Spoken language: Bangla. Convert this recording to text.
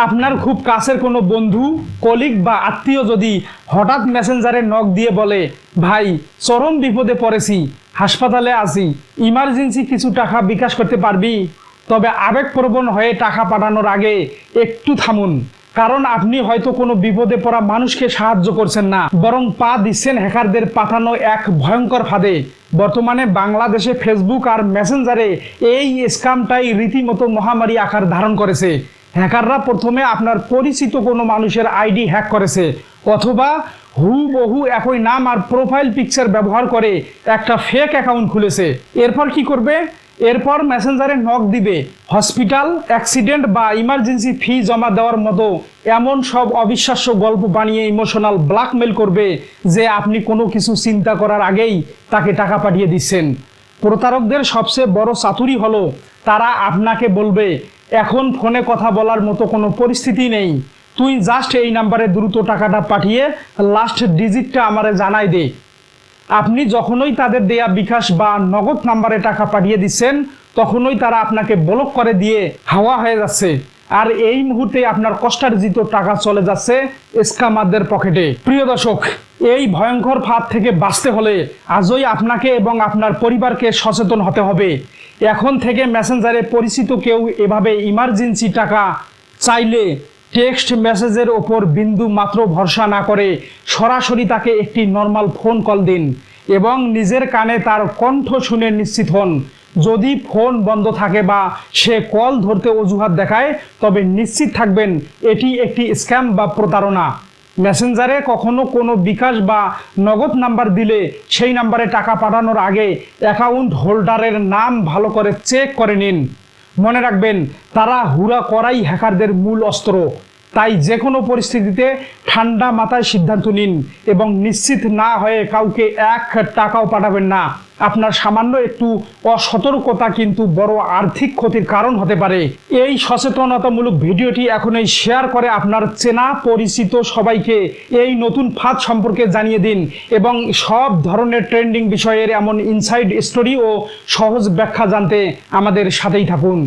আপনার খুব কাছের কোনো বন্ধু, কলিগ বা আত্মীয় যদি হঠাৎ মেসেঞ্জারে নক দিয়ে বলে, ভাই চরম বিপদে পড়েছি, হাসপাতালে আছি, ইমার্জেন্সি কিছু টাকা বিকাশ করতে পারবি? তবে আবেগপ্রবণ হয়ে টাকা পাঠানোর আগে একটু থামুন। কারণ আপনি হয়তো কোনো বিপদে পড়া মানুষকে সাহায্য করছেন না, বরং পা দিচ্ছেন হ্যাকারদের পাঠানো এক ভয়ঙ্কর ফাঁদে। বর্তমানে বাংলাদেশে ফেসবুক আর মেসেঞ্জারে এই স্ক্যামটাই রীতিমতো মহামারী আকার ধারণ করেছে। হ্যাকাররা প্রথমে আপনার পরিচিত কোনো মানুষের আইডি হ্যাক করেছে, অথবা হুবহু একই নাম আর প্রোফাইল পিকচার ব্যবহার করে একটা ফেক অ্যাকাউন্ট খুলেছে। এরপর কি করবে? এরপর মেসেঞ্জারে নক দিবে, হসপিটাল, অ্যাক্সিডেন্ট বা ইমার্জেন্সি ফি জমা দেওয়ার মতো এমন সব অবিশ্বাস্য গল্প বানিয়ে ইমোশনাল ব্ল্যাকমেল করবে যে আপনি কোনো কিছু চিন্তা করার আগেই তাকে টাকা পাঠিয়ে দিচ্ছেন। প্রতারকদের সবচেয়ে বড় চাতুরি হলো তারা আপনাকে বলবে, এখন ফোনে কথা বলার মতো কোনো পরিস্থিতি নেই, তুই জাস্ট এই নাম্বারে দ্রুত টাকাটা পাঠিয়ে লাস্ট ডিজিটটা আমারে জানাই দে। আপনি যখনই তাদের দেয়া বিকাশ বা নগদ নাম্বারে টাকা পাঠিয়ে দিচ্ছেন, তখনই তারা আপনাকে ব্লক করে দিয়ে হাওয়া হয়ে যাচ্ছে, আর এই মুহূর্তে আপনার কষ্টার্জিত টাকা চলে যাচ্ছে স্ক্যামারদের পকেটে। প্রিয় দর্শক, এই ভয়ঙ্কর ফাঁদ থেকে বাঁচতে হলে আজই আপনাকে এবং আপনার পরিবারকে সচেতন হতে হবে। এখন থেকে মেসেঞ্জারে পরিচিত কেউ এভাবে ইমার্জেন্সি টাকা চাইলে টেক্সট মেসেজের ওপর বিন্দু মাত্র ভরসা না করে সরাসরি তাকে একটি নর্মাল ফোন কল দিন এবং নিজের কানে তার কণ্ঠ শুনে নিশ্চিত হন। যদি ফোন বন্ধ থাকে বা সে কল ধরতে অজুহাত দেখায়, তবে নিশ্চিত থাকবেন এটি একটি স্ক্যাম বা প্রতারণা। মেসেঞ্জারে কখনো কোনো বিকাশ বা নগদ নাম্বার দিলে সেই নাম্বারে টাকা পাঠানোর আগে অ্যাকাউন্ট হোল্ডারের নাম ভালো করে চেক করে নিন। মনে রাখবেন, তারা হুড়া করাই হ্যাকারদের মূল অস্ত্র। তাই যে কোনো পরিস্থিতিতে ঠান্ডা মাথায় সিদ্ধান্ত নিন এবং নিশ্চিত না হয়ে কাউকে এক টাকাও পাঠাবেন না। আপনার সামান্য একটু অসতর্কতা কিন্তু বড় আর্থিক ক্ষতির কারণ হতে পারে। এই সচেতনতামূলক ভিডিওটি এখনই শেয়ার করে আপনার চেনা পরিচিত সবাইকে এই নতুন ফাঁদ সম্পর্কে জানিয়ে দিন এবং সব ধরনের ট্রেন্ডিং বিষয়ের এমন ইনসাইড স্টোরি ও সহজ ব্যাখ্যা জানতে আমাদের সাথেই থাকুন।